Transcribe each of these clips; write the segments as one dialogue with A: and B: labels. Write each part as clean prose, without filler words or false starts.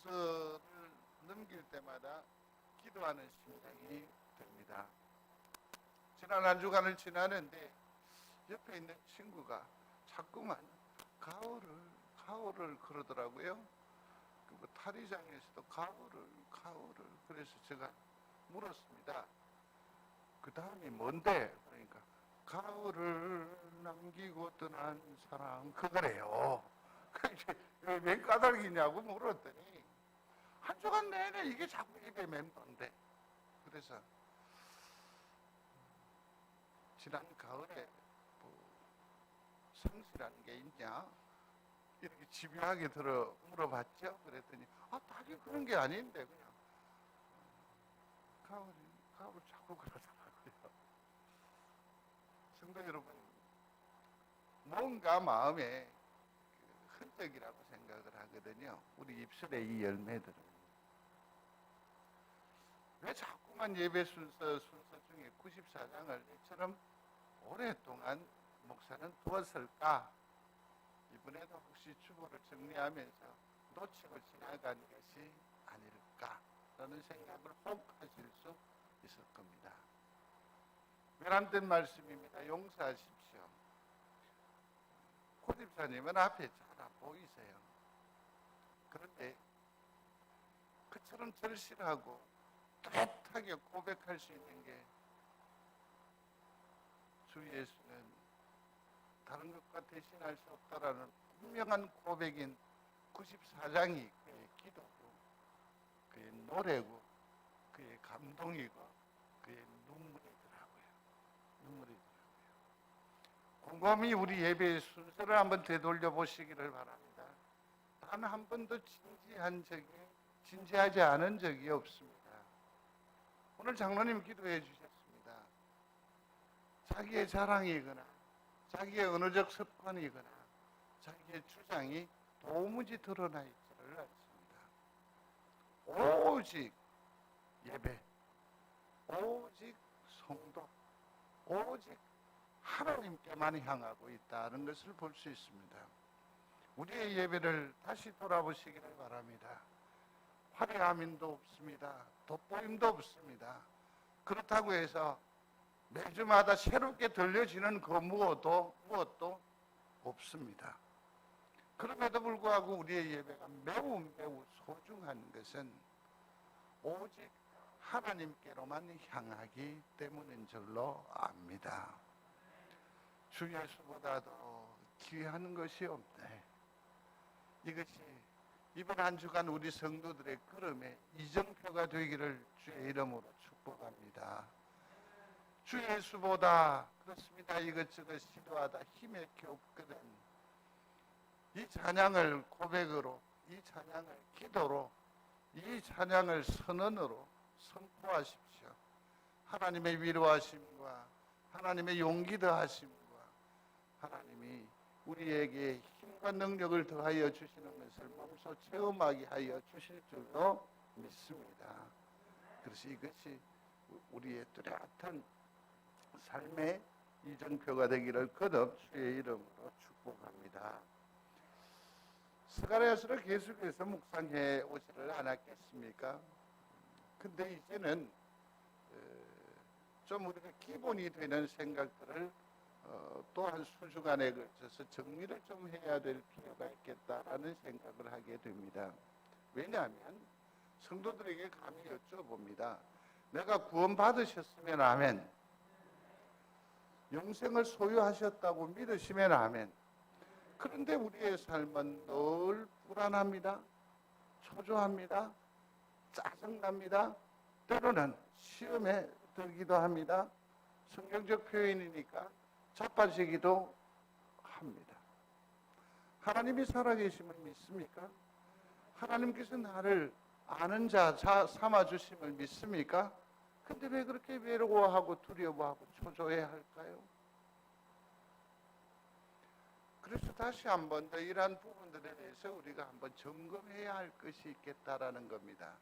A: 순서를 넘길 때마다 기도하는 심장이 듭니다. 지난 한 주간을 지나는데 옆에 있는 친구가 자꾸만 가오를 그러더라고요. 그 탈의장에서도 가오를 그래서 제가 물었습니다. 그 다음이 뭔데? 그러니까 가오를 남기고 떠난 사람 그거래요. 왜 까닭이냐고 물었더니 한 주간 내내 이게 자꾸 입에 맴돈데. 그래서 지난 가을에 뭐 성실한 게 있냐 이렇게 집요하게 물어봤죠. 그랬더니 딱히 그런 게 아닌데 그냥 가을을 자꾸 그러더라고요. 성도 여러분, 뭔가 마음에 흔적이라고 생각을 하거든요. 우리 입술의 이 열매들은 왜 자꾸만 예배 순서 중에 94장을 이처럼 오랫동안 목사는 두었을까? 이번에도 혹시 주보를 정리하면서 놓치고 지나간 것이 아닐까라는 생각을 혹 하실 수 있을 겁니다. 외람된 말씀입니다. 용서하십시오. 고 집사님은 앞에 잘 안 보이세요. 그런데 그처럼 절실하고 뚜렷하게 고백할 수 있는 게 주 예수는 다른 것과 대신할 수 없다라는 분명한 고백인 94장이 그의 기도고 그의 노래고 그의 감동이고 그의 눈물이더라고요. 곰곰이 우리 예배의 순서를 한번 되돌려 보시기를 바랍니다. 단 한 번도 진지하지 않은 적이 없습니다. 오늘 장로님 기도해 주셨습니다. 자기의 자랑이거나 자기의 언어적 습관이거나 자기의 주장이 도무지 드러나 있지를 않습니다. 오직 예배, 오직 성도, 오직 하나님께만 향하고 있다는 것을 볼 수 있습니다. 우리의 예배를 다시 돌아보시기를 바랍니다. 화려함도 없습니다. 돋보임도 없습니다. 그렇다고 해서 매주마다 새롭게 들려지는 그 무엇도 없습니다. 그럼에도 불구하고 우리의 예배가 매우 소중한 것은 오직 하나님께로만 향하기 때문인 줄로 압니다. 주 예수보다도 귀한 것이 없네. 이것이 이번 한 주간 우리 성도들의 걸음의 이정표가 되기를 주의 이름으로 축복합니다. 주 예수보다 그렇습니다. 이것저것 시도하다 힘에 겹거든. 이 찬양을 고백으로, 이 찬양을 기도로, 이 찬양을 선언으로 선포하십시오. 하나님의 위로하심과 하나님의 용기 더하심과 하나님이 우리에게 힘과 능력을 더하여 주시는 것을 몸소 체험하게 하여 주실 줄로 믿습니다. 그래서 이것이 우리의 뚜렷한 삶의 이정표가 되기를 거듭 주의 이름으로 축복합니다. 스가랴서를 계속해서 묵상해 오지를 않았겠습니까? 근데 이제는 좀 우리가 기본이 되는 생각들을 또한 수주간에 걸쳐서 정리를 좀 해야 될 필요가 있겠다라는 생각을 하게 됩니다. 왜냐하면 성도들에게 감히 여쭤봅니다. 내가 구원받으셨으면 아멘. 영생을 소유하셨다고 믿으시면 아멘. 그런데 우리의 삶은 늘 불안합니다. 초조합니다. 짜증납니다. 때로는 시험에 들기도 합니다. 성경적 표현이니까 자빠지기도 합니다. 하나님이 살아계심을 믿습니까? 하나님께서 나를 아는 자 삼아주심을 믿습니까? 근데 왜 그렇게 외로워하고 두려워하고 초조해야 할까요? 그래서 다시 한 번 더 이러한 부분들에 대해서 우리가 한번 점검해야 할 것이 있겠다라는 겁니다.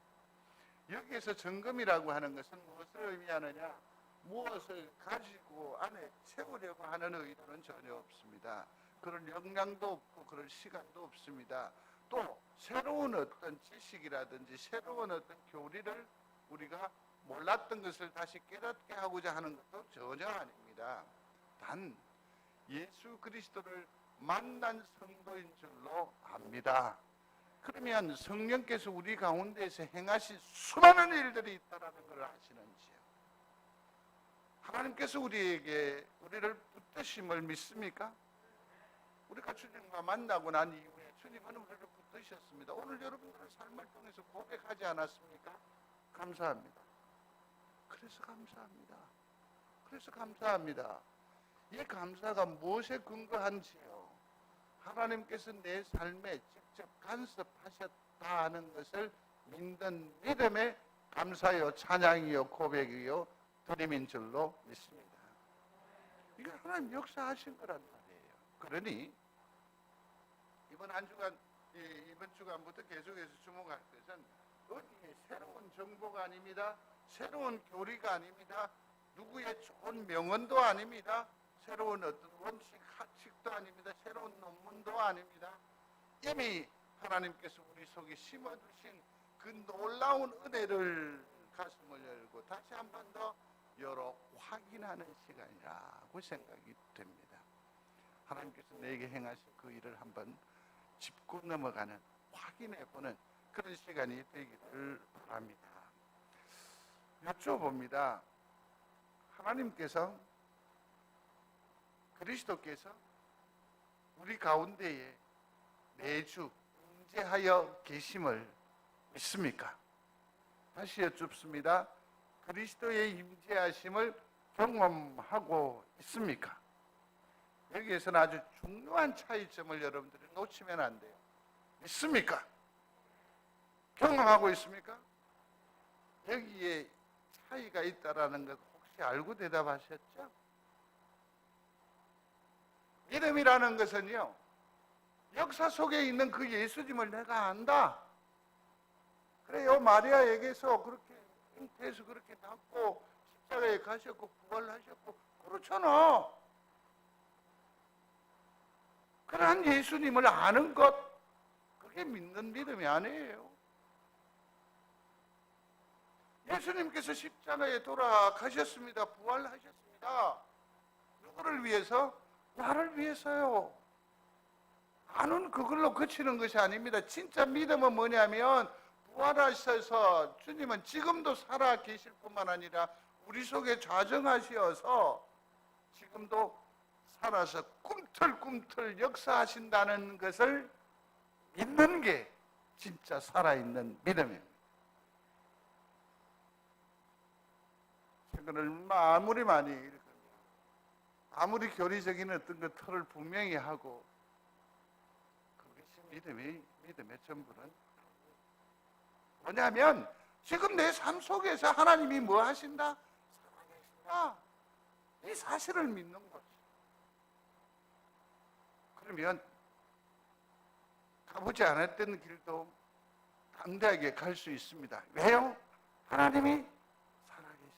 A: 여기에서 점검이라고 하는 것은 무엇을 의미하느냐? 무엇을 가지고 안에 채우려고 하는 의도는 전혀 없습니다. 그럴 역량도 없고 그럴 시간도 없습니다. 또 새로운 어떤 지식이라든지 새로운 어떤 교리를 우리가 몰랐던 것을 다시 깨닫게 하고자 하는 것도 전혀 아닙니다. 단 예수 그리스도를 만난 성도인 줄로 압니다. 그러면 성령께서 우리 가운데에서 행하신 수많은 일들이 있다는 걸 아시는지요? 하나님께서 우리를 붙드심을 믿습니까? 우리가 주님과 만나고 난 이후에 주님은 우리를 붙드셨습니다. 오늘 여러분들의 삶을 통해서 고백하지 않았습니까? 감사합니다. 그래서 감사합니다. 이 감사가 무엇에 근거한지요? 하나님께서 내 삶에 직접 간섭하셨다 하는 것을 믿는 믿음의 감사요, 찬양이요, 고백이요, 드림인 줄로 믿습니다. 이게 하나님 역사하신 거란 말이에요. 그러니 이번 주간부터 계속해서 주목할 것은 어디에 새로운 정보가 아닙니다. 새로운 교리가 아닙니다. 누구의 좋은 명언도 아닙니다. 새로운 어떤 원칙, 학칙도 아닙니다. 새로운 논문도 아닙니다. 이미 하나님께서 우리 속에 심어주신 그 놀라운 은혜를 가슴을 열고 다시 한 번 더 열어 확인하는 시간이라고 생각이 됩니다. 하나님께서 내게 행하신 그 일을 한번 짚고 넘어가는, 확인해보는 그런 시간이 되기를 바랍니다. 여쭤봅니다. 하나님께서, 그리스도께서 우리 가운데에 매주 임재하여 계심을 믿습니까? 다시 여쭙습니다. 그리스도의 임재하심을 경험하고 있습니까? 여기에서는 아주 중요한 차이점을 여러분들이 놓치면 안 돼요. 믿습니까? 경험하고 있습니까? 여기에 차이가 있다라는 것 혹시 알고 대답하셨죠? 믿음이라는 것은요, 역사 속에 있는 그 예수님을 내가 안다. 그래요, 마리아에게서 그렇게 잉태해서 그렇게 낳고 십자가에 가셨고 부활하셨고 그렇잖아. 그러한 예수님을 아는 것, 그게 믿는 믿음이 아니에요. 예수님께서 십자가에 돌아가셨습니다. 부활하셨습니다. 누구를 위해서? 나를 위해서요. 아는 그걸로 그치는 것이 아닙니다. 진짜 믿음은 뭐냐면 부활하셔서 주님은 지금도 살아 계실 뿐만 아니라 우리 속에 좌정하시어서 지금도 살아서 꿈틀꿈틀 역사하신다는 것을 믿는 게 진짜 살아있는 믿음입니다. 책을 아무리 많이 읽으면, 아무리 교리적인 어떤 그 틀을 분명히 하고, 그것이 믿음의 전부는 뭐냐면 지금 내 삶 속에서 하나님이 뭐 하신다? 살아계신다. 이 사실을 믿는 거지. 그러면 가보지 않았던 길도 담대하게 갈 수 있습니다. 왜요? 하나님이 살아계십니다.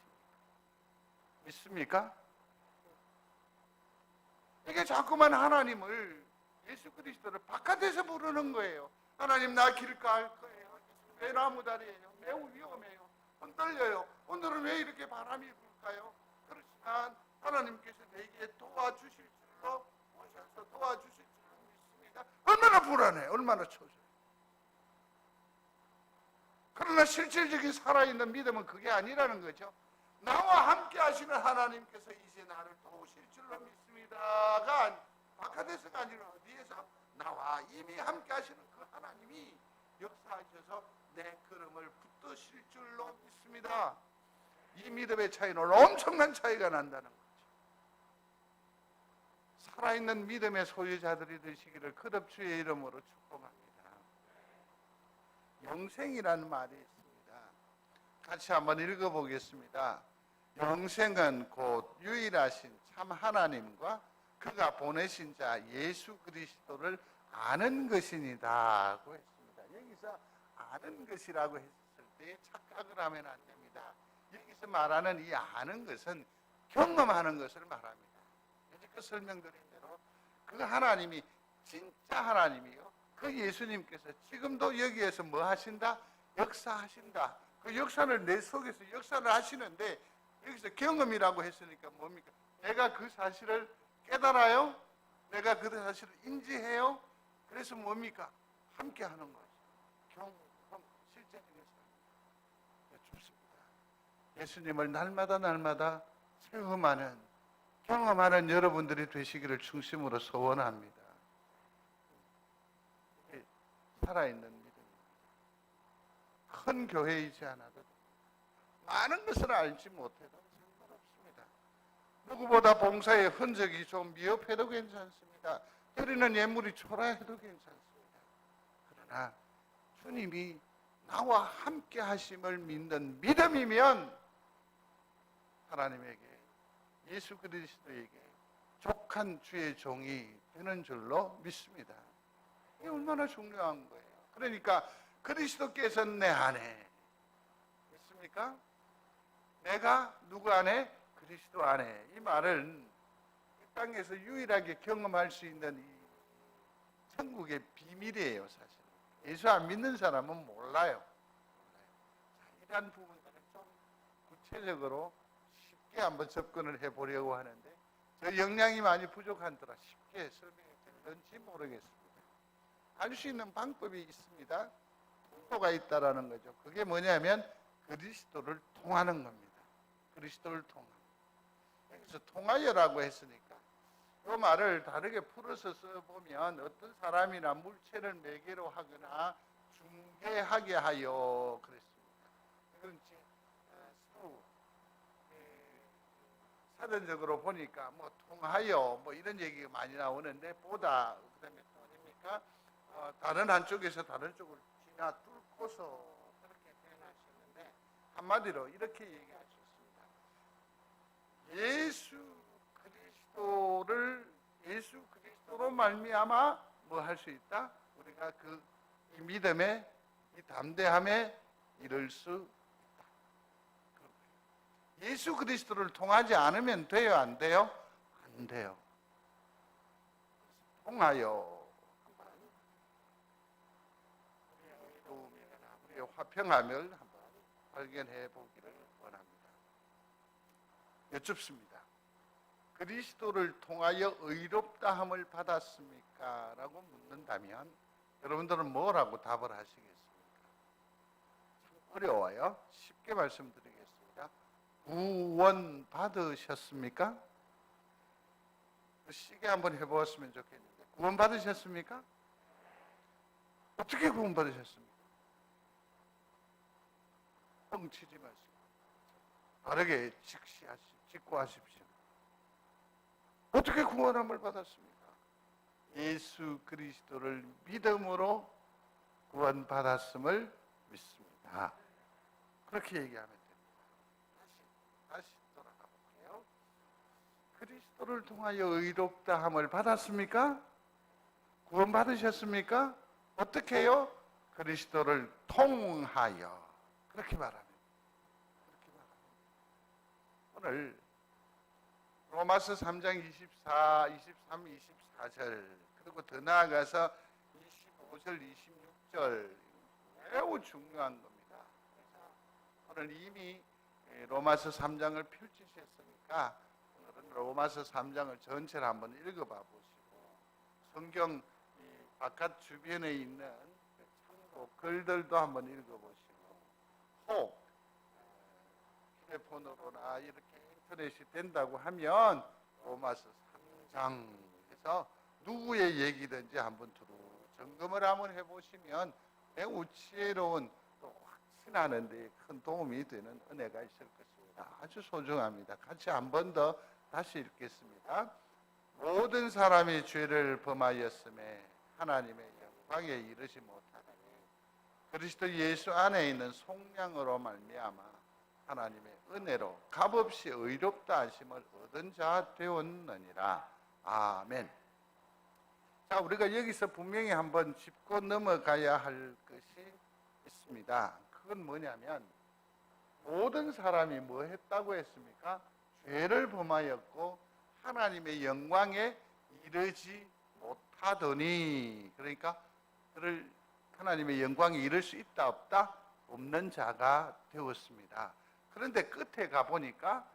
A: 믿습니까? 이게 자꾸만 하나님을, 예수 그리스도를 바깥에서 부르는 거예요. 하나님, 나 길가 할 거예요. 왜 나무다리예요? 매우 위험해요. 흔들려요. 오늘은 왜 이렇게 바람이 불까요? 그렇지만 하나님께서 내게 도와주실 줄로 오셔서 도와주실 줄로 믿습니다. 얼마나 불안해, 얼마나 초조해. 그러나 실질적인 살아있는 믿음은 그게 아니라는 거죠. 나와 함께 하시는 하나님께서 이제 나를 도우실 줄로 믿습니다가 바깥에서가 아니라 어디에서? 나와 이미 함께 하시는 그 하나님이 역사하셔서 내 걸음을 붙드실 줄로 믿습니다. 이 믿음의 차이는 엄청난 차이가 난다는 거죠. 살아있는 믿음의 소유자들이 되시기를 거듭 주의 이름으로 축복합니다. 영생이라는 말이 있습니다. 같이 한번 읽어보겠습니다. 영생은 곧 유일하신 참 하나님과 그가 보내신 자 예수 그리스도를 아는 것이니다고 했습니다. 여기서 아는 것이라고 했을 때 착각을 하면 안 됩니다. 여기서 말하는 이 아는 것은 경험하는 것을 말합니다. 여지껏 설명드린 대로 그 하나님이 진짜 하나님이요, 그 그 예수님께서 지금도 여기에서 뭐 하신다? 역사하신다. 그 역사를 내 속에서 역사를 하시는데 여기서 경험이라고 했으니까 뭡니까? 내가 그 사실을 깨달아요? 내가 그 사실을 인지해요? 그래서 뭡니까? 함께 하는 거죠. 경험, 실제적인 삶. 좋습니다. 예수님을 날마다 경험하는 여러분들이 되시기를 중심으로 소원합니다. 살아있는 믿음. 큰 교회이지 않아도 많은 것을 알지 못해도 상관없습니다. 누구보다 봉사의 흔적이 좀 미흡해도 괜찮습니다. 드리는 예물이 초라해도 괜찮습니다. 그러나 주님이 나와 함께 하심을 믿는 믿음이면 하나님에게, 예수 그리스도에게 족한 주의 종이 되는 줄로 믿습니다. 이게 얼마나 중요한 거예요. 그러니까 그리스도께서 내 안에 있습니까? 내가 누구 안에? 그리스도 안에. 이 말은 이 땅에서 유일하게 경험할 수 있는 이 천국의 비밀이에요, 사실. 예수 안 믿는 사람은 몰라요. 이러한 부분들을 좀 구체적으로 쉽게 한번 접근을 해보려고 하는데 저 역량이 많이 부족한더라 쉽게 설명이 될는지 모르겠습니다. 알 수 있는 방법이 있습니다. 통로가 있다라는 거죠. 그게 뭐냐면 그리스도를 통하는 겁니다. 그리스도를 통하는. 여기서 통하여라고 했으니까 이 말을 다르게 풀어서 써보면 어떤 사람이나 물체를 매개로 하거나 중개하게 하여 그랬습니다. 그런지 사전적으로 보니까 뭐 통하여 뭐 이런 얘기가 많이 나오는데 보다 그다음에 또 어딥니까? 다른 한쪽에서 다른 쪽을 지나 뚫고서 그렇게 표현하셨는데 한마디로 이렇게 얘기하셨습니다. 예수 그리스도로 말미암아 뭐 할 수 있다? 우리가 이 믿음에 이 담대함에 이를 수 있다. 예수 그리스도를 통하지 않으면 돼요, 안 돼요? 안 돼요. 통하여 우리의 화평함을 한번 발견해 보기를 원합니다. 여쭙습니다. 그리스도를 통하여 의롭다함을 받았습니까? 라고 묻는다면 여러분들은 뭐라고 답을 하시겠습니까? 참 어려워요. 쉽게 말씀드리겠습니다. 구원 받으셨습니까? 쉽게 한번 해보았으면 좋겠는데 구원 받으셨습니까? 어떻게 구원 받으셨습니까? 뻥치지 마시고 바르게 직구하십시오. 어떻게 구원함을 받았습니까? 예수 그리스도를 믿음으로 구원받았음을 믿습니다. 그렇게 얘기하면 됩니다. 다시 돌아가 볼게요. 그리스도를 통하여 의롭다함을 받았습니까? 구원받으셨습니까? 어떻게 해요? 그리스도를 통하여. 그렇게 말합니다. 오늘 로마서 3장 23, 24절 그리고 더 나아가서 25절, 26절 매우 중요한 겁니다. 오늘 이미 로마서 3장을 펼치셨으니까 오늘은 로마서 3장을 전체를 한번 읽어봐 보시고 성경 바깥 주변에 있는 참고 글들도 한번 읽어보시고 혹 휴대폰으로나 이렇게 인터넷이 된다고 하면 로마서 3장에서 누구의 얘기든지 한번 점검을 한번 해보시면 매우 지혜로운 또 확신하는 데 큰 도움이 되는 은혜가 있을 것입니다. 아주 소중합니다. 같이 한 번 더 다시 읽겠습니다. 모든 사람이 죄를 범하였음에 하나님의 영광에 이르지 못하더니 그리스도 예수 안에 있는 속량으로 말미암아 하나님의 은혜로 값없이 의롭다 하심을 얻은 자 되었느니라. 아멘. 자, 우리가 여기서 분명히 한번 짚고 넘어가야 할 것이 있습니다. 그건 뭐냐면 모든 사람이 뭐 했다고 했습니까? 죄를 범하였고 하나님의 영광에 이르지 못하더니, 그러니까 그를 하나님의 영광에 이를 수 있다 없다? 없는 자가 되었습니다. 그런데 끝에 가보니까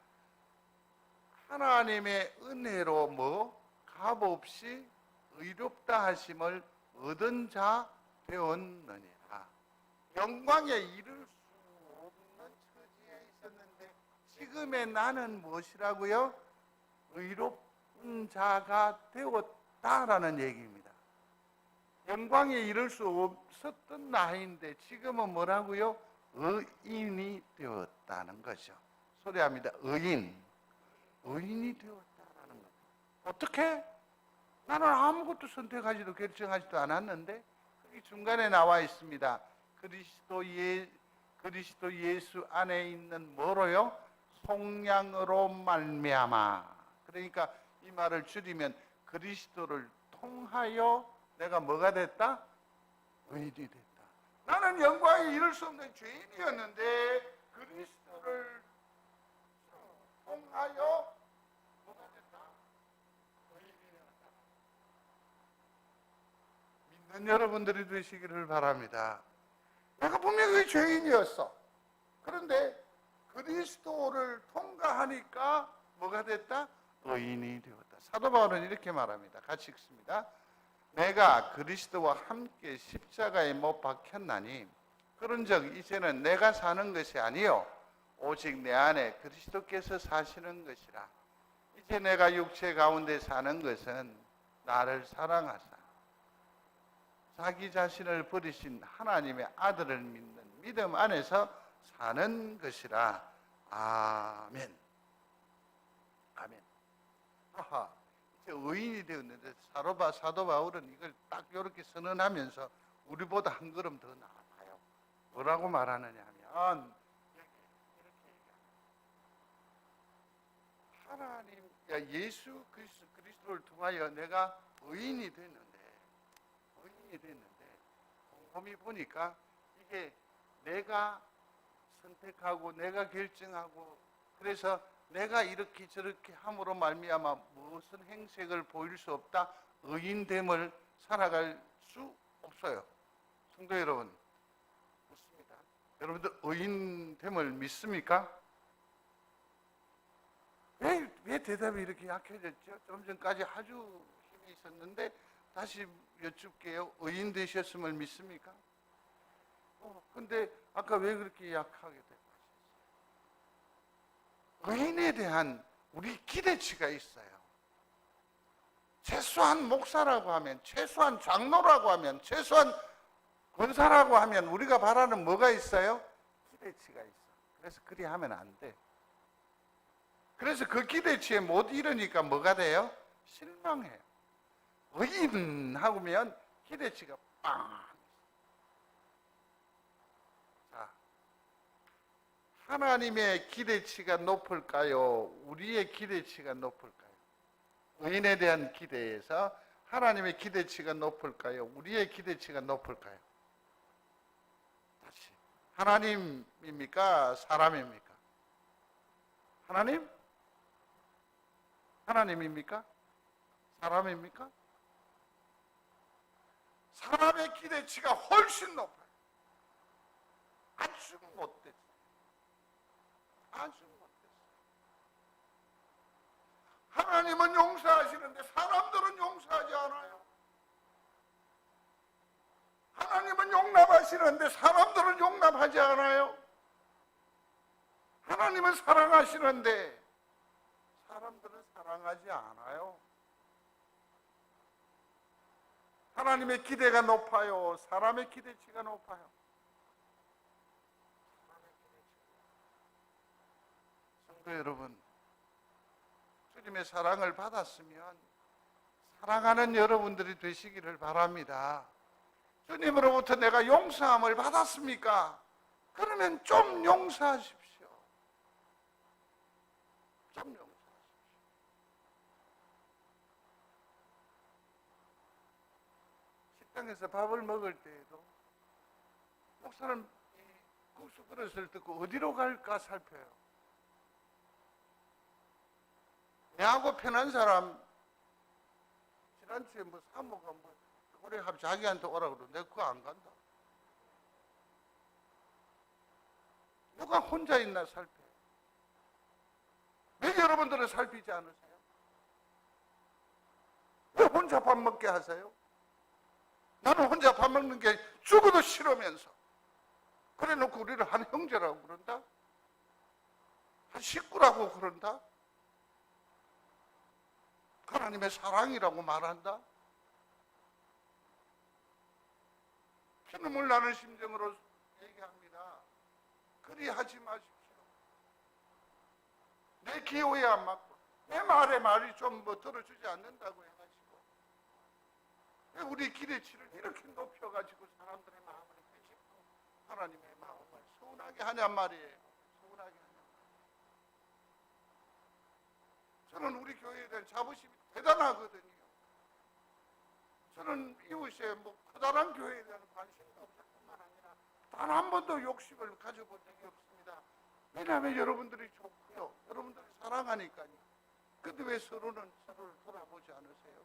A: 하나님의 은혜로 값없이 의롭다 하심을 얻은 자 되었느니라. 영광에 이를 수 없는 처지에 있었는데 지금의 나는 무엇이라고요? 의롭은 자가 되었다라는 얘기입니다. 영광에 이를 수 없었던 나이인데 지금은 뭐라고요? 의인이 되었다는 거죠. 소리합니다. 의인이 되었다라는 겁니다. 어떻게? 나는 아무것도 선택하지도 결정하지도 않았는데 이 중간에 나와 있습니다. 그리스도 예수 안에 있는 뭐로요? 속량으로 말미암아. 그러니까 이 말을 줄이면 그리스도를 통하여 내가 뭐가 됐다? 의인이 됐다. 나는 영광에 이를 수 없는 죄인이었는데 그리스도를 통하여 뭐가 됐다? 의인이 되었다. 믿는 여러분들이 되시기를 바랍니다. 내가 분명히 죄인이었어. 그런데 그리스도를 통과하니까 뭐가 됐다? 의인이 되었다. 사도 바울은 이렇게 말합니다. 같이 읽습니다. 내가 그리스도와 함께 십자가에 못 박혔나니 그런즉 이제는 내가 사는 것이 아니요 오직 내 안에 그리스도께서 사시는 것이라. 이제 내가 육체 가운데 사는 것은 나를 사랑하사 자기 자신을 버리신 하나님의 아들을 믿는 믿음 안에서 사는 것이라. 아멘. 아멘. 아하. 의인이 되었는데 사도 바울은 이걸 딱 이렇게 선언하면서 우리보다 한 걸음 더 나아가요. 뭐라고 말하느냐 하면 하나님, 예수 그리스도를 통하여 내가 의인이 됐는데 곰곰이 보니까 이게 내가 선택하고 내가 결정하고 그래서 내가 이렇게 저렇게 함으로 말미암아 무슨 행색을 보일 수 없다. 의인됨을 살아갈 수 없어요. 성도 여러분, 묻습니다. 여러분들 의인됨을 믿습니까? 왜 대답이 이렇게 약해졌죠? 좀 전까지 아주 힘이 있었는데 다시 여쭙게요. 의인 되셨음을 믿습니까? 근데 아까 왜 그렇게 약하게 됐어요? 의인에 대한 우리 기대치가 있어요. 최소한 목사라고 하면, 최소한 장로라고 하면, 최소한 권사라고 하면 우리가 바라는 뭐가 있어요? 기대치가 있어. 그래서 그리 하면 안 돼. 그래서 그 기대치에 못 이르니까 뭐가 돼요? 실망해요. 의인 하면 기대치가 빵. 하나님의 기대치가 높을까요? 우리의 기대치가 높을까요? 의인에 대한 기대에서 하나님의 기대치가 높을까요? 우리의 기대치가 높을까요? 다시 하나님입니까? 사람입니까? 하나님? 하나님입니까? 사람입니까? 사람의 기대치가 훨씬 높아요. 아주 못됐어요. 아주 못됐어요. 하나님은 용서하시는데 사람들은 용서하지 않아요. 하나님은 용납하시는데 사람들은 용납하지 않아요. 하나님은 사랑하시는데 사람들은 사랑하지 않아요. 하나님의 기대가 높아요. 사람의 기대치가 높아요. 성도 여러분, 주님의 사랑을 받았으면 사랑하는 여러분들이 되시기를 바랍니다. 주님으로부터 내가 용서함을 받았습니까? 그러면 좀 용서하십시오. 좀 용서하십시오. 식당에서 밥을 먹을 때에도 목사는 국수 그릇을 듣고 어디로 갈까 살펴요. 내하고 편한 사람, 지난주에 사모가 그래 하면 자기한테 오라 그러고 내가 그거 안 간다. 누가 혼자 있나 살펴. 왜 여러분들은 살피지 않으세요? 왜 혼자 밥 먹게 하세요? 나는 혼자 밥 먹는 게 죽어도 싫으면서 그래 놓고 우리를 한 형제라고 그런다? 한 식구라고 그런다? 하나님의 사랑이라고 말한다? 피눈물 나는 심정으로 얘기합니다. 그리 하지 마십시오. 내 기호에 안 맞고 내 말이 좀 뭐 들어주지 않는다고 해가지고 왜 우리 기대치를 이렇게 높여가지고 사람들의 마음을 해치고 하나님의 마음을 서운하게 하냔 말이에요. 서운하게 하냔 말이에요. 저는 우리 교회에 대한 자부심이 대단하거든요. 저는 이웃에 뭐 커다란 교회에 대한 관심도 없을 뿐만 아니라 단 한 번도 욕심을 가져본 적이 없습니다. 왜냐하면 여러분들이 좋고요. 여러분들이 사랑하니까요. 근데 왜 서로는 서로를 돌아보지 않으세요?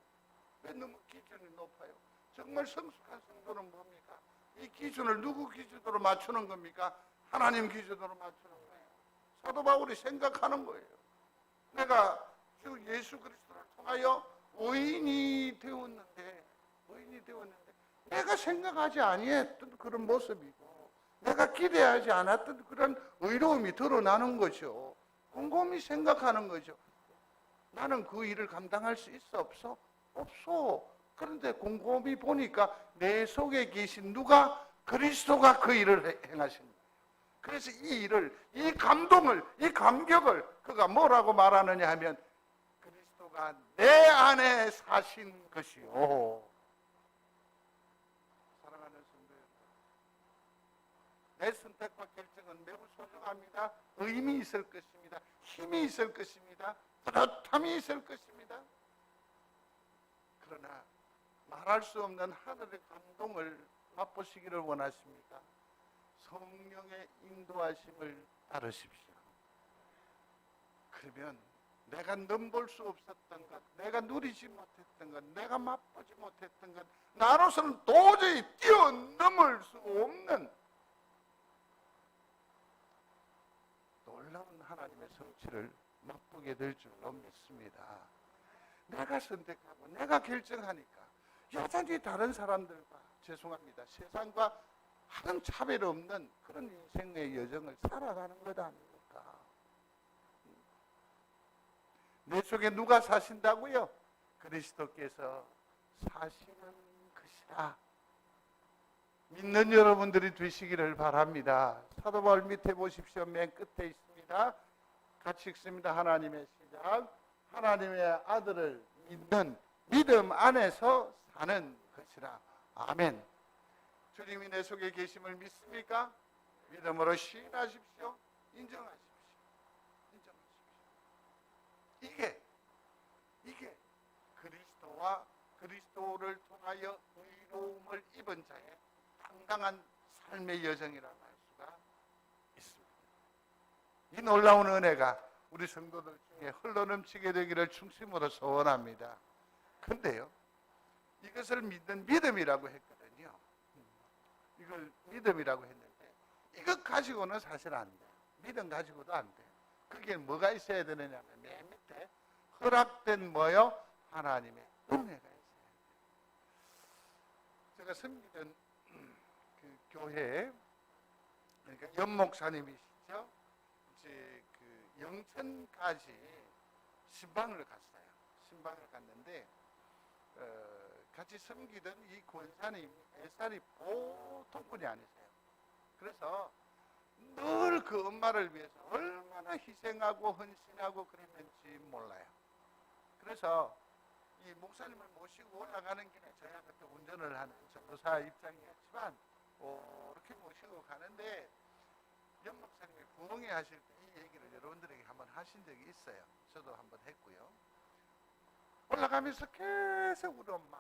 A: 왜 너무 기준이 높아요? 정말 성숙한 성도는 뭡니까? 이 기준을 누구 기준으로 맞추는 겁니까? 하나님 기준으로 맞추는 거예요. 사도 바울이 생각하는 거예요. 내가 주 예수 그리스도를 통하여 의인이 되었는데 내가 생각하지 아니했던 그런 모습이고 내가 기대하지 않았던 그런 의로움이 드러나는 거죠. 곰곰이 생각하는 거죠. 나는 그 일을 감당할 수 있어 없어? 없어. 그런데 곰곰이 보니까 내 속에 계신 누가 그리스도가 그 일을 행하신 거예요. 그래서 이 일을, 이 감동을, 이 감격을 그가 뭐라고 말하느냐 하면 그리스도가 내 안에 사신 것이요. 사랑하는 성도 여러분, 내 선택과 결정은 매우 소중합니다. 의미 있을 것입니다. 힘이 있을 것입니다. 뿌듯함이 있을 것입니다. 그러나 말할 수 없는 하늘의 감동을 맛보시기를 원하십니까? 성령의 인도하심을 따르십시오. 그러면 내가 넘볼 수 없었던 것, 내가 누리지 못했던 것, 내가 맛보지 못했던 것, 나로서는 도저히 뛰어넘을 수 없는 놀라운 하나님의 성취를 맛보게 될 줄로 믿습니다. 내가 선택하고 내가 결정하니까 여전히 다른 사람들과 죄송합니다. 세상과 하는 차별 없는 그런 인생의 여정을 살아가는 것 아닙니까? 내 속에 누가 사신다고요? 그리스도께서 사시는 것이라. 믿는 여러분들이 되시기를 바랍니다. 사도 바울 밑에 보십시오. 맨 끝에 있습니다. 같이 읽습니다. 하나님의 시작. 하나님의 아들을 믿는 믿음 안에서 사는 것이라. 아멘. 주님이 내 속에 계심을 믿습니까? 믿음으로 시인하십시오. 인정하십시오. 이게 그리스도와 그리스도를 통하여 의로움을 입은 자의 당당한 삶의 여정이라고 할 수가 있습니다. 이 놀라운 은혜가 우리 성도들 중에 흘러넘치게 되기를 중심으로 소원합니다. 근데요, 이것을 믿는 믿음이라고 했거든요. 이걸 믿음이라고 했는데 이것 가지고는 사실 안 돼요. 믿음 가지고도 안 돼요. 그게 뭐가 있어야 되느냐 하면 맨 밑에 허락된 뭐요? 하나님의 은혜가 있어야 돼요. 제가 섬기던 그 교회, 그러니까 연목사님이시죠. 이제 그 영천까지 신방을 갔어요. 신방을 갔는데 같이 섬기던 이 권사님 뱃살이 보통 분이 아니세요. 그래서 늘 그 엄마를 위해서 얼마나 희생하고 헌신하고 그랬는지 몰라요. 그래서 이 목사님을 모시고 올라가는 길에 저희가 그때 운전을 하는 전도사 입장이었지만 이렇게 모시고 가는데 연 목사님이 부흥회 하실 때 이 얘기를 여러분들에게 한번 하신 적이 있어요. 저도 한번 했고요. 올라가면서 계속 우리 엄마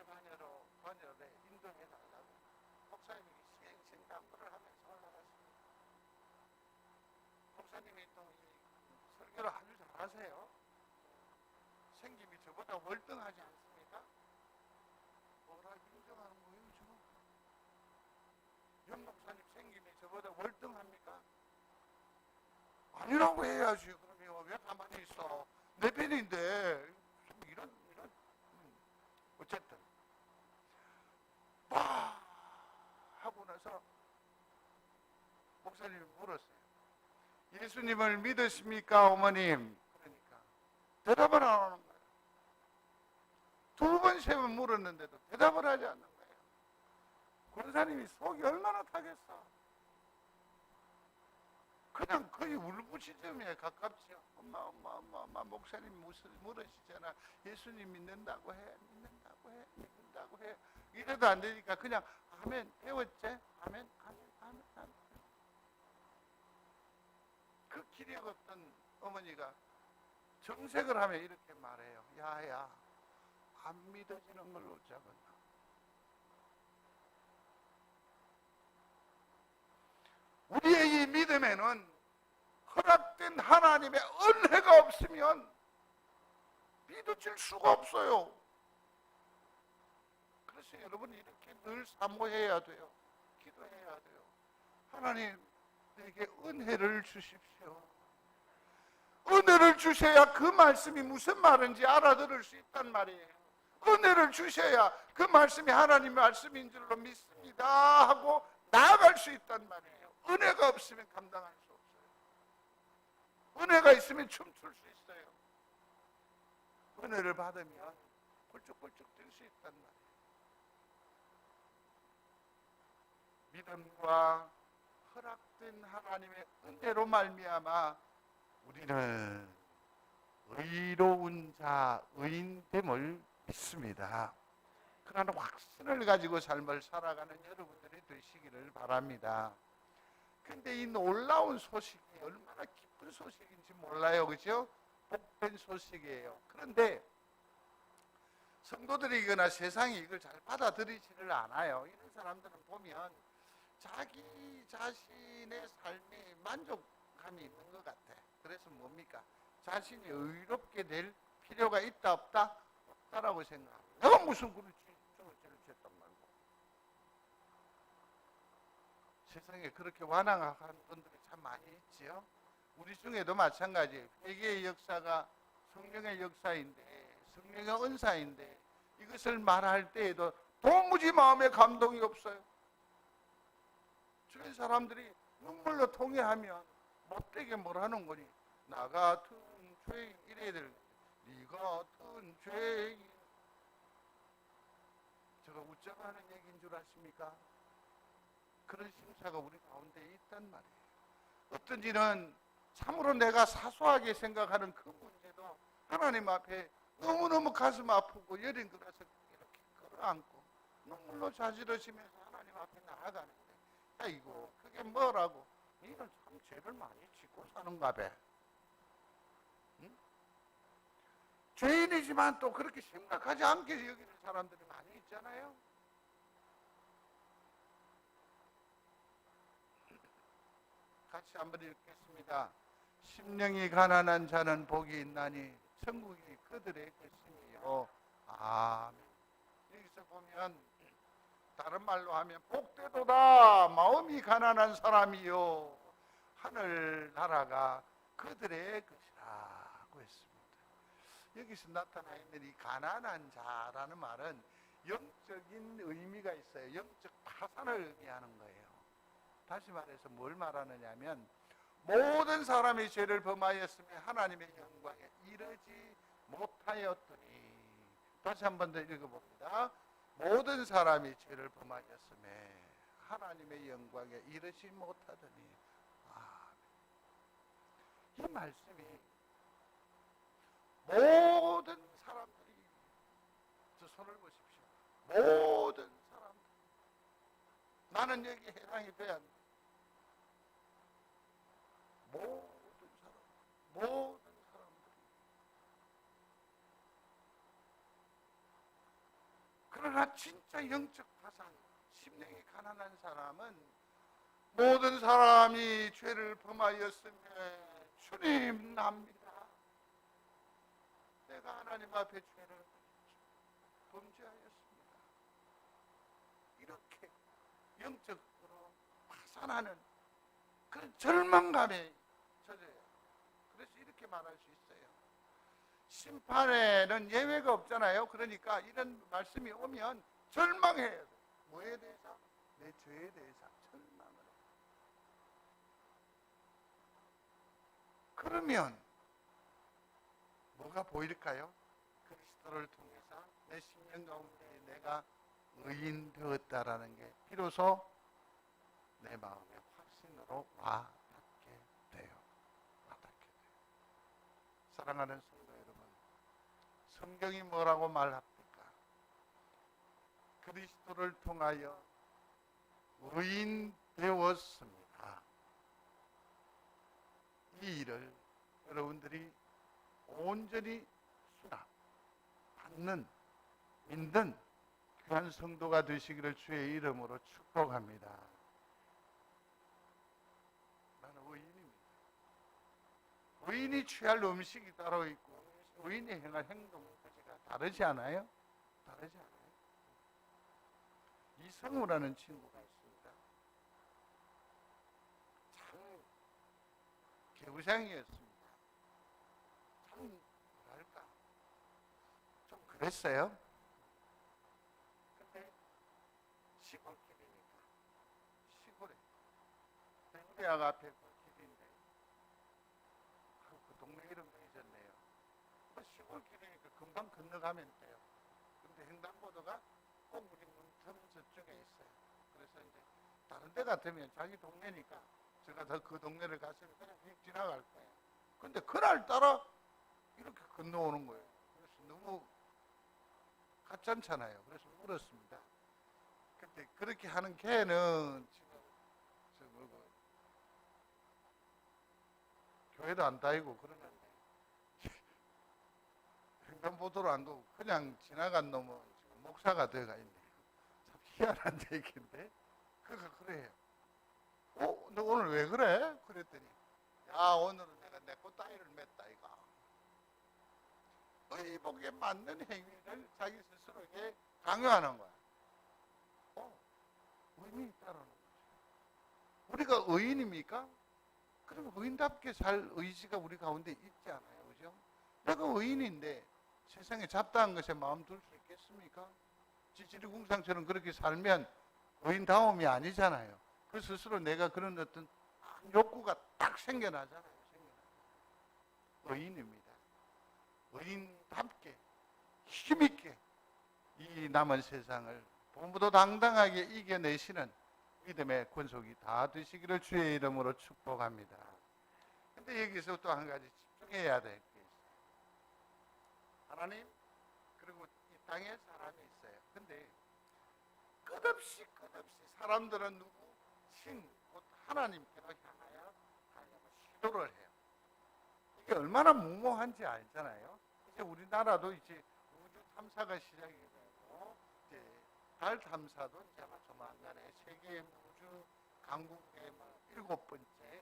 A: 번외로 인도해달라고 목사님이 시행신당부를 하면서 올라갔습니다. 목사님이 또 이 설교를 아주 잘하세요. 생김이 저보다 월등하지 않습니까? 뭐라 인정하는 거예요 지금? 현 목사님 생김이 저보다 월등합니까? 아니라고 해야지. 그러면 왜 가만히 있어? 내 팬인데 이런 어쨌든 와 하고 나서 목사님이 물었어요. 예수님을 믿으십니까 어머님? 그러니까 대답을 안 하는 거예요. 두 번 세 번 물었는데도 대답을 하지 않는 거예요. 권사님이 속이 얼마나 타겠어. 그냥 거의 울부짖음에 가깝죠. 엄마 목사님 물으시잖아. 예수님 믿는다고 해. 이래도 안 되니까 그냥 아멘. 배웠지? 아멘. 그 기력 없던 어머니가 정색을 하며 이렇게 말해요. 야야, 안 믿어지는 걸로 어쩌겠나. 우리의 이 믿음에는 허락된 하나님의 은혜가 없으면 믿어질 수가 없어요. 그래서 여러분 이렇게 늘 사모해야 돼요. 기도해야 돼요. 하나님 내게 은혜를 주십시오. 은혜를 주셔야 그 말씀이 무슨 말인지 알아들을 수 있단 말이에요. 은혜를 주셔야 그 말씀이 하나님 말씀인 줄로 믿습니다 하고 나아갈 수 있단 말이에요. 은혜가 없으면 감당할 수 없어요. 은혜가 있으면 춤출 수 있어요. 은혜를 받으면 펄쩍펄쩍 뛸 수 있단 말이에요. 믿음과 허락된 하나님의 은혜로 말미암아 우리는 의로운 자, 의인됨을 믿습니다. 그러나 확신을 가지고 삶을 살아가는 여러분들이 되시기를 바랍니다. 근데 이 놀라운 소식이 얼마나 기쁜 소식인지 몰라요. 그죠? 복된 소식이에요. 그런데 성도들이거나 세상이 이걸 잘 받아들이지를 않아요. 이런 사람들은 보면 자기 자신의 삶이 만족감이 있는 것 같아. 그래서 뭡니까? 자신이 의롭게 될 필요가 있다 없다? 없다라고 생각합니다. 내가 무슨 그렇지 저를 했단 말고. 세상에 그렇게 완항하는 분들이 참 많이 있지요. 우리 중에도 마찬가지예요. 회개의 역사가 성령의 역사인데, 성령의 은사인데 이것을 말할 때에도 도무지 마음에 감동이 없어요. 주변 사람들이 눈물로 통회하면 못되게 뭐라는 거니? 나 같은 죄인 이래야 될 네 같은 죄인. 제가 웃자고 하는 얘기인 줄 아십니까? 그런 심사가 우리 가운데 있단 말이에요. 어떤 일은 참으로 내가 사소하게 생각하는 그 문제도 하나님 앞에 너무너무 가슴 아프고 여린 것 같아서 이렇게 끌어안고 눈물로 자지러지면서 하나님 앞에 나아가는데 아이고 그게 뭐라고? 너는 참 죄를 많이 짓고 사는가 봐. 응? 죄인이지만 또 그렇게 심각하지 않게 여기는 사람들이 많이 있잖아요. 같이 한번 읽겠습니다. 심령이 가난한 자는 복이 있나니 천국이 그들의 것이요. 아멘. 여기서 보면 다른 말로 하면 복되도다 마음이 가난한 사람이요 하늘 나라가 그들의 것이라고 했습니다. 여기서 나타나 있는 이 가난한 자라는 말은 영적인 의미가 있어요. 영적 파산을 의미하는 거예요. 다시 말해서 뭘 말하느냐면 모든 사람이 죄를 범하였으며 하나님의 영광에 이르지 못하였더니. 다시 한 번 더 읽어봅니다. 모든 사람이 죄를 범하였음에 하나님의 영광에 이르지 못하더니. 이 말씀이 모든 사람들이, 저 손을 보십시오. 모든 사람들, 나는 여기 해당이 돼야 한다. 모든 사람들이. 그러나 진짜 영적 파산, 심령이 가난한 사람은 모든 사람이 죄를 범하였으며 주님 납니다. 내가 하나님 앞에 죄를 범죄하였습니다. 이렇게 영적으로 파산하는 그런 절망감에 젖어요. 그래서 이렇게 말할 수 있어요. 심판에는 예외가 없잖아요. 그러니까 이런 말씀이 오면 절망해야 돼요. 뭐에 대해서? 내 죄에 대해서 절망을 해요. 그러면 뭐가 보일까요? 그리스도를 통해서 내 심령 가운데 내가 의인 되었다라는 게 비로소 내 마음의 확신으로 와닿게 돼요. 사랑하는 성도 여러분, 성경이 뭐라고 말합니까? 그리스도를 통하여 의인 되었습니다. 이 일을 여러분들이 온전히 받는, 믿는 귀한 성도가 되시기를 주의 이름으로 축복합니다. 나는 의인입니다. 의인이 취할 음식이 따로 있고 의인이 행할 행동은 다르지 않아요? 다르지 않아요? 이성우라는 친구가 있습니다. 참 개구장이었습니다. 참 뭐랄까 좀 그랬어요. 근데 시골길이니까 시골에 대학 앞에 그 길인데 그 동네 이름도 잊었네요. 시골길이니까 금방 건너가면 돼요. 근데 횡단보도가 꼭 우리 문틈 저쪽에 있어요. 그래서 이제 다른 데 같으면 자기 동네니까 제가 더 그 동네를 갔으면 그냥 지나갈 거예요. 근데 그날따라 이렇게 건너오는 거예요. 그래서 너무 가짠잖아요. 그래서 물었습니다. 근데 그렇게 하는 개는 지금 교회도 안 다니고 그러는데 횡단보도로 안 가고 그냥 지나간 놈은 지금 목사가 되어가 있네요. 참 희한한 얘기인데 그가 그래요. 너 오늘 왜 그래? 그랬더니 야 오늘은 내가 내 꽃 따위를 맸다 이거. 의복에 맞는 행위를 자기 스스로에게 강요하는 거야. 의인이 있다라는 거죠. 우리가 의인입니까? 그럼 의인답게 살 의지가 우리 가운데 있지 않아요, 그죠? 내가 의인인데 세상에 잡다한 것에 마음 둘 수 있겠습니까? 지지리궁상처럼 그렇게 살면 의인다움이 아니잖아요. 그 스스로 내가 그런 어떤 욕구가 딱 생겨나잖아요. 의인입니다. 의인답게 힘있게 이 남은 세상을 본부도 당당하게 이겨내시는 믿음의 권속이 다 되시기를 주의 이름으로 축복합니다. 근데 여기서 또 한 가지 집중해야 될 게 있어요. 하나님 그리고 이 땅에 사람이 있어요. 근데 끝없이 사람들은 누구? 신, 곧 하나님께로 향하여 가려고 시도를 해요. 이게 얼마나 무모한지 알잖아요. 이제 우리나라도 이제 우주 탐사가 시작이 되고 이제 달 탐사도 이제 아마 조만간에 세계 우주 강국의 7번째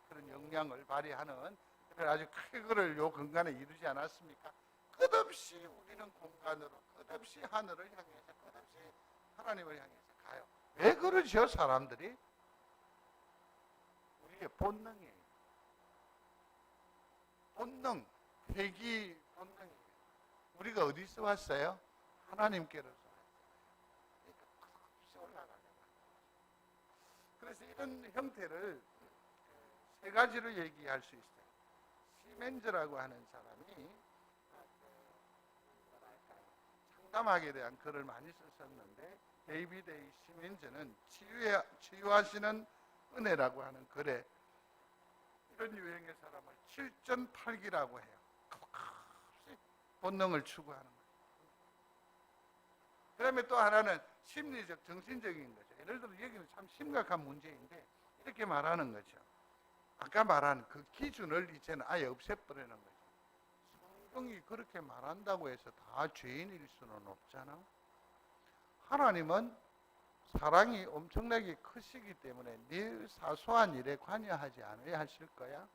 A: 그런 역량을 발휘하는 아주 쾌거를 요 근간에 이루지 않았습니까? 끝없이 우리는 공간으로 끝없이 하늘을 향해서 끝없이 하나님을 향해서 가요. 왜 그러죠 사람들이? 우리의 본능이에요. 본능, 회귀 본능이에요. 우리가 어디서 왔어요? 하나님께로서 왔어요. 끝없이 올라가려고. 그래서 이런 형태를 세 가지로 얘기할 수 있어요. 시멘즈라고 하는 사람이 상담학에 대한 글을 많이 썼었는데 데이비드 A. 시멘즈는 치유하시는 은혜라고 하는 글에 이런 유형의 사람을 7.8기라고 해요. 끝없이 본능을 추구하는 거예요. 그 다음에 또 하나는 심리적, 정신적인 거죠. 예를 들어 여기는 참 심각한 문제인데 이렇게 말하는 거죠. 아까 말한 그 기준을 이제는 아예 없애버리는 거죠. 성경이 그렇게 말한다고 해서 다 죄인일 수는 없잖아. 하나님은 사랑이 엄청나게 크시기 때문에 늘 사소한 일에 관여하지 않아야 하실 거야.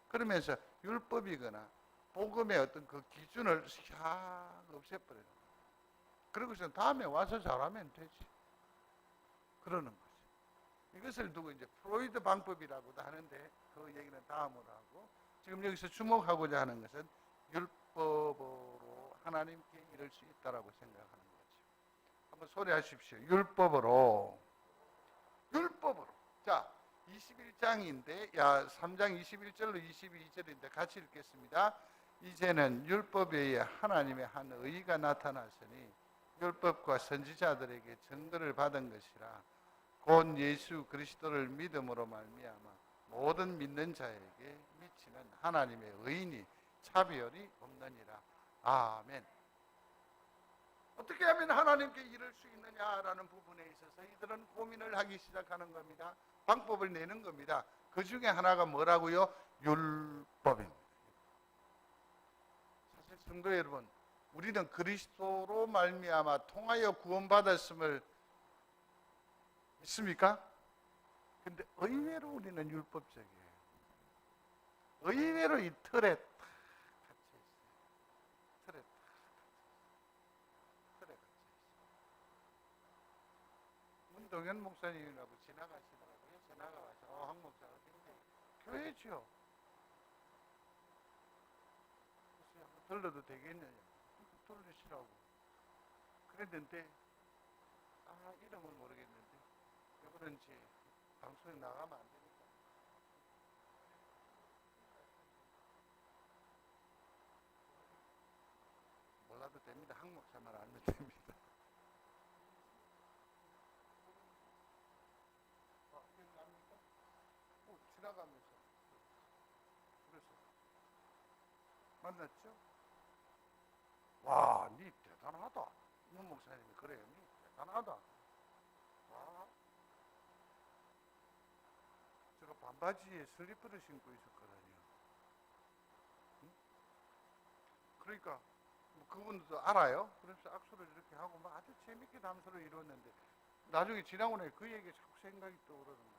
A: 그러면서 율법이거나 복음의 어떤 그 기준을 샥 없애버려요. 그리고서 다음에 와서 잘하면 되지. 그러는 거죠. 이것을 두고 이제 프로이드 방법이라고도 하는데 그 얘기는 다음으로 하고, 지금 여기서 주목하고자 하는 것은 율법으로 하나님께 이룰 수 있다라고 생각하는 거죠. 한번 소리하십시오. 율법으로. 자, 21장인데 3장 21절로 22절인데 같이 읽겠습니다. 이제는 율법에 의해 하나님의 한 의가 나타났으니 율법과 선지자들에게 증거를 받은 것이라. 곧 예수 그리스도를 믿음으로 말미암아 모든 믿는 자에게 미치는 하나님의 의인이 차별이 없느니라. 아멘. 어떻게 하면 하나님께 이룰 수 있느냐라는 부분에 있어서 이들은 고민을 하기 시작하는 겁니다. 방법을 내는 겁니다. 그 중에 하나가 뭐라고요? 율법입니다. 사실 성도 여러분, 우리는 그리스도로 말미암아 통하여 구원받았음을 믿습니까? 근데 의외로 우리는 율법적이에요. 의외로 이 틀에 탁 갇혀 있어요. 틀에 탁 갇혀 있어요. 문동현 목사님이라고 지나가시더라고요. 지나가서 한 목사가 굉장히 교회죠. 그래서 한번 들러도 되겠느냐? 들으시라고 그랬는데 이름을 모르겠는데 그런지 방송에 나가면 안 되니까 몰라도 됩니다. 한목사만 알면 됩니다. 기억납니까? 지나가면서 그래서 만났죠? 와, 니 대단하다. 문 목사님이 그래요. 니 대단하다. 제가 반바지에 슬리퍼를 신고 있었거든요. 응? 그러니까 그분도 알아요. 그래서 악수를 이렇게 하고 막 아주 재밌게 담소를 이루었는데 나중에 지나고 나니 그 얘기가 자꾸 생각이 떠오르는 거예요.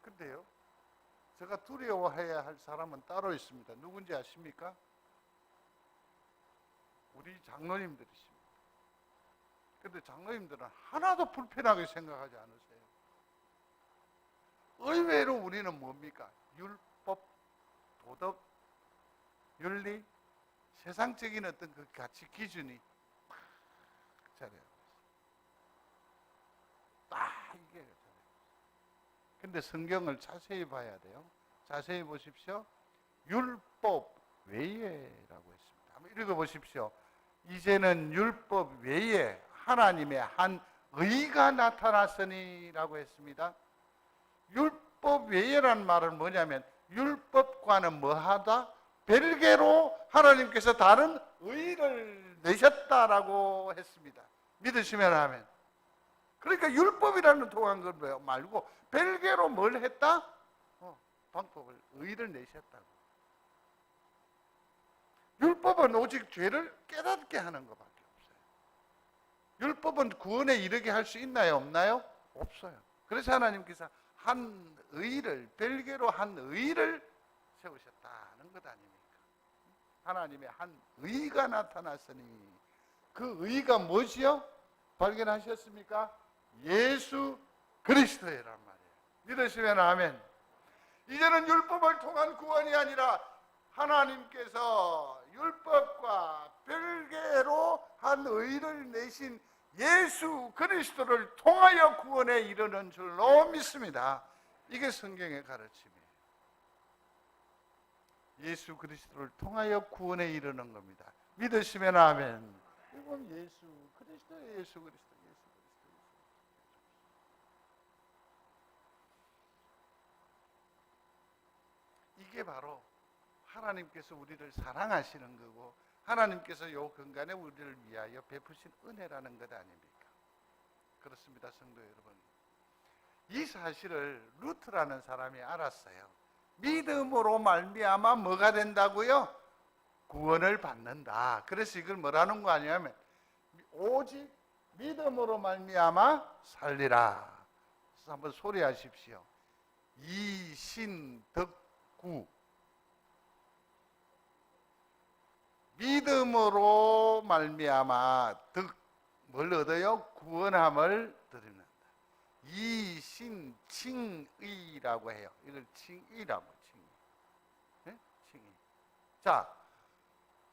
A: 근데요, 제가 두려워해야 할 사람은 따로 있습니다. 누군지 아십니까? 우리 장로님들이십니다. 근데 장로님들은 하나도 불편하게 생각하지 않으세요. 의외로 우리는 뭡니까? 율법, 도덕, 윤리, 세상적인 어떤 그 가치 기준이 막 잘해요. 딱 이게 잘해요. 근데 성경을 자세히 봐야 돼요. 자세히 보십시오. 율법 외에라고 했습니다. 한번 읽어보십시오. 이제는 율법 외에 하나님의 한 의가 나타났으니라고 했습니다. 율법 외에란 말은 뭐냐면 율법과는 뭐하다? 별개로 하나님께서 다른 의를 내셨다라고 했습니다. 믿으시면 아멘. 그러니까 율법이라는 통한 걸 말고 별개로 뭘 했다? 방법을, 의를 내셨다고. 율법은 오직 죄를 깨닫게 하는 것밖에 없어요. 율법은 구원에 이르게 할 수 있나요? 없나요? 없어요. 그래서 하나님께서 한 의를, 별개로 한 의를 세우셨다는 것 아닙니까? 하나님의 한 의가 나타났으니 그 의가 무엇이요? 발견하셨습니까? 예수 그리스도란 말이에요. 믿으시면 아멘. 이제는 율법을 통한 구원이 아니라 하나님께서 율법과 별개로 한 의를 내신 예수 그리스도를 통하여 구원에 이르는 줄로 믿습니다. 이게 성경의 가르침이에요. 예수 그리스도를 통하여 구원에 이르는 겁니다. 믿으시면 아멘. 이건 예수 그리스도. 이게 바로 하나님께서 우리를 사랑하시는 거고 하나님께서 요 근간에 우리를 위하여 베푸신 은혜라는 것 아닙니까? 그렇습니다, 성도 여러분. 이 사실을 루트라는 사람이 알았어요. 믿음으로 말미암아 뭐가 된다고요? 구원을 받는다. 그래서 이걸 뭐라는 거 아니냐면 오직 믿음으로 말미암아 살리라. 그래서 한번 소리하십시오. 이신덕구. 믿음으로 말미암아 뭘 얻어요? 구원함을 드리는다. 이신칭의라고 해요. 이걸 칭의라고 칭의. 네? 칭의. 자,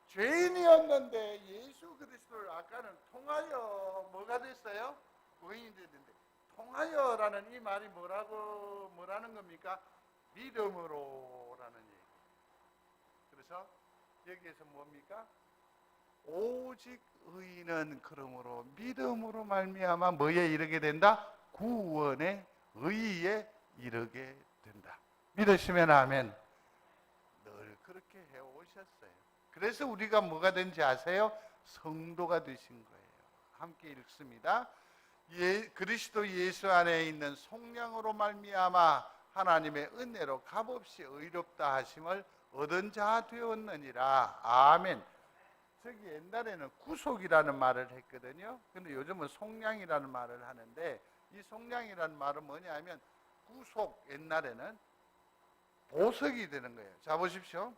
A: 죄인이었는데 예수 그리스도를 아까는 통하여 뭐가 됐어요? 의인이 됐는데, 통하여라는 이 말이 뭐라는 겁니까? 믿음으로라는 얘기. 그래서 여기에서 뭡니까? 오직 의인은 그러므로 믿음으로 말미암아 뭐에 이르게 된다? 구원의 의에 이르게 된다. 믿으시면 아멘. 늘 그렇게 해 오셨어요. 그래서 우리가 뭐가 된지 아세요? 성도가 되신 거예요. 함께 읽습니다. 그리스도 예수 안에 있는 속량으로 말미암아 하나님의 은혜로 값없이 의롭다 하심을 얻은 자 되었느니라. 아멘. 저기 옛날에는 구속이라는 말을 했거든요. 근데 요즘은 속량이라는 말을 하는데, 이 속량이라는 말은 뭐냐면 구속, 옛날에는 보석이 되는 거예요. 자 보십시오.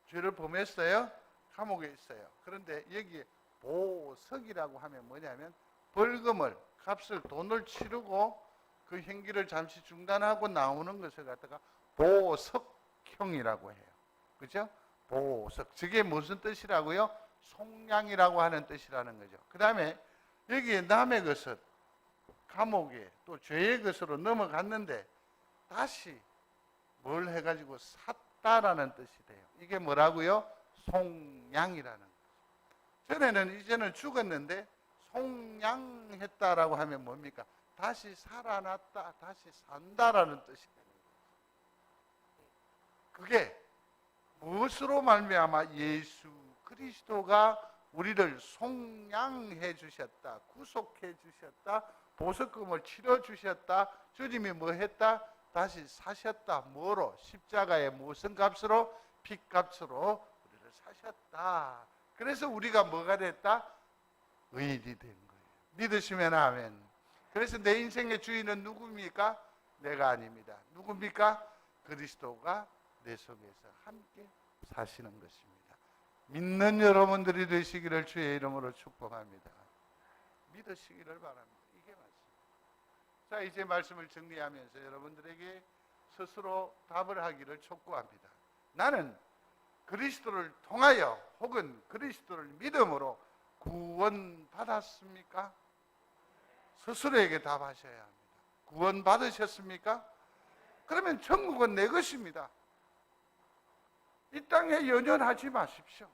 A: 죄를 범했어요. 감옥에 있어요. 그런데 여기에 보석이라고 하면 뭐냐면 벌금을, 값을, 돈을 치르고 그 행기를 잠시 중단하고 나오는 것을 갖다가 보석형이라고 해요. 그죠? 보석. 저게 무슨 뜻이라고요? 속량이라고 하는 뜻이라는 거죠. 그 다음에 여기에 남의 것을 감옥에 또 죄의 것으로 넘어갔는데 다시 뭘 해가지고 샀다라는 뜻이 돼요. 이게 뭐라고요? 속량이라는 거죠. 전에는 이제는 죽었는데 속량했다라고 하면 뭡니까? 다시 살아났다, 다시 산다라는 뜻이 되는 거예요. 그게 무엇으로 말미암아? 예수 그리스도가 우리를 속량해 주셨다, 구속해 주셨다, 보석금을 치러 주셨다. 주님이 뭐 했다? 다시 사셨다. 뭐로? 십자가의 무슨 값으로? 핏값으로 우리를 사셨다. 그래서 우리가 뭐가 됐다? 의인이 된 거예요. 믿으시면 아멘. 그래서 내 인생의 주인은 누굽니까? 내가 아닙니다. 누굽니까? 그리스도가 내 속에서 함께 사시는 것입니다. 믿는 여러분들이 되시기를 주의 이름으로 축복합니다. 믿으시기를 바랍니다. 이게 맞습니다. 자, 이제 말씀을 정리하면서 여러분들에게 스스로 답을 하기를 촉구합니다. 나는 그리스도를 통하여 혹은 그리스도를 믿음으로 구원받았습니까? 스스로에게 답하셔야 합니다. 구원받으셨습니까? 그러면 천국은 내 것입니다. 이 땅에 연연하지 마십시오.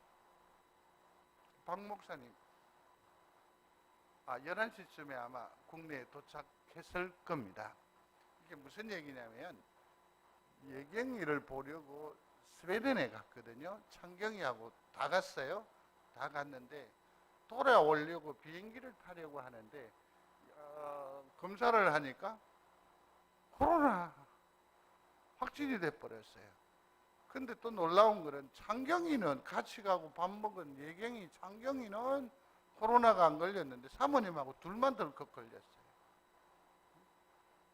A: 박 목사님, 11시쯤에 아마 국내에 도착했을 겁니다. 이게 무슨 얘기냐면, 예경이를 보려고 스웨덴에 갔거든요. 창경이하고 다 갔어요. 다 갔는데 돌아오려고 비행기를 타려고 하는데 검사를 하니까 코로나 확진이 돼버렸어요. 근데 또 놀라운 거는 창경이는 같이 가고 밥 먹은 예경이, 창경이는 코로나가 안 걸렸는데 사모님하고 둘만 덜컥 걸렸어요.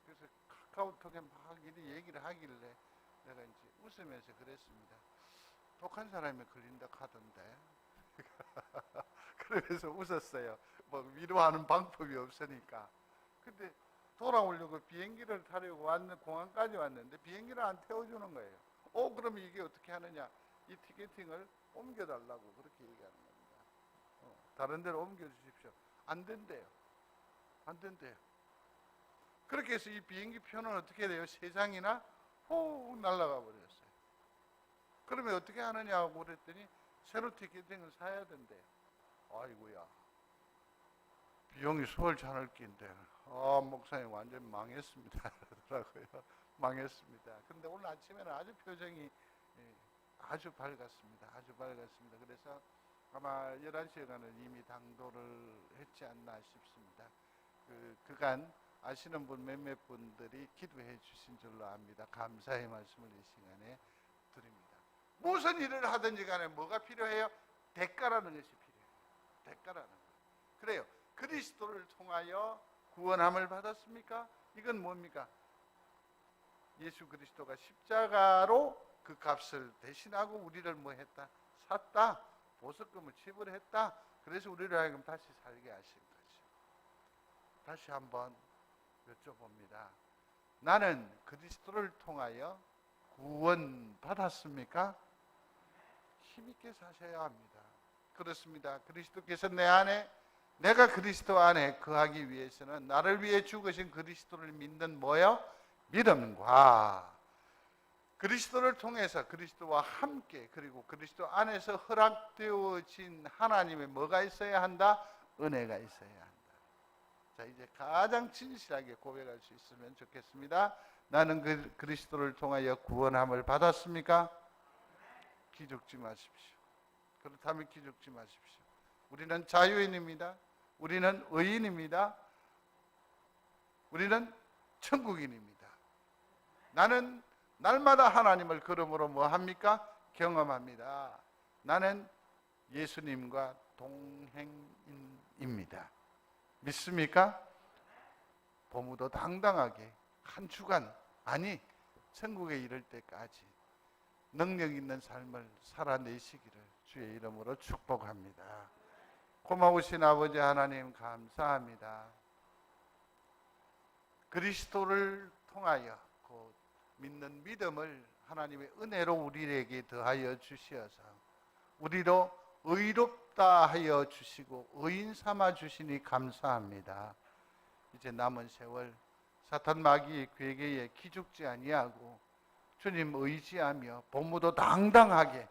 A: 그래서 카카오톡에 막 이리 얘기를 하길래 내가 이제 웃으면서 그랬습니다. 독한 사람이 걸린다 하던데. 그러면서 웃었어요. 뭐 위로하는 방법이 없으니까. 근데 돌아오려고 비행기를 타려고 공항까지 왔는데 비행기를 안 태워주는 거예요. 그러면 이게 어떻게 하느냐? 이 티켓팅을 옮겨달라고 그렇게 얘기하는 겁니다. 다른 데로 옮겨주십시오. 안 된대요. 안 된대요. 그렇게 해서 이 비행기 표는 어떻게 돼요? 3장이나 훅 날아가 버렸어요. 그러면 어떻게 하느냐고 그랬더니 새로 티켓팅을 사야 된대요. 아이고야. 비용이 수월치 않을 낀데. 목사님 완전 망했습니다. 그러더라고요. 망했습니다. 근데 오늘 아침에는 아주 표정이 아주 밝았습니다. 아주 밝았습니다. 그래서 아마 11시에 가는 이미 당도를 했지 않나 싶습니다. 그간 아시는 분 몇몇 분들이 기도해 주신 줄로 압니다. 감사의 말씀을 이 시간에 드립니다. 무슨 일을 하든지 간에 뭐가 필요해요? 대가라는 것이 필요해요. 대가라는 것. 그래요. 그리스도를 통하여 구원함을 받았습니까? 이건 뭡니까? 예수 그리스도가 십자가로 그 값을 대신하고 우리를 뭐 했다? 샀다? 보석금을 지불했다. 그래서 우리를 하여금 다시 살게 하신 거죠. 다시 한번 여쭤봅니다. 나는 그리스도를 통하여 구원 받았습니까? 힘있게 사셔야 합니다. 그렇습니다. 그리스도께서 내 안에, 내가 그리스도 안에 거하기 위해서는 나를 위해 죽으신 그리스도를 믿는 뭐요? 믿음과 그리스도를 통해서 그리스도와 함께, 그리고 그리스도 안에서 허락되어진 하나님의 뭐가 있어야 한다? 은혜가 있어야 한다. 자, 이제 가장 진실하게 고백할 수 있으면 좋겠습니다. 나는 그리스도를 통하여 구원함을 받았습니까? 기죽지 마십시오. 그렇다면 기죽지 마십시오. 우리는 자유인입니다. 우리는 의인입니다. 우리는 천국인입니다. 나는 날마다 하나님을 그러므로 뭐 합니까? 경험합니다. 나는 예수님과 동행인입니다. 믿습니까? 보무도 당당하게 한 주간, 아니 천국에 이를 때까지 능력 있는 삶을 살아내시기를 주의 이름으로 축복합니다. 고마우신 아버지 하나님 감사합니다. 그리스도를 통하여 그 믿는 믿음을 하나님의 은혜로 우리에게 더하여 주시어서 우리로 의롭다 하여 주시고 의인 삼아 주시니 감사합니다. 이제 남은 세월 사탄 마귀의 괴계에 기죽지 아니하고 주님 의지하며 본무도 당당하게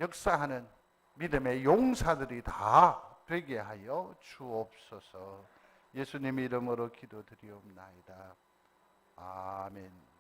A: 역사하는 믿음의 용사들이 다 되게 하여 주옵소서. 예수님 이름으로 기도드리옵나이다. 아멘.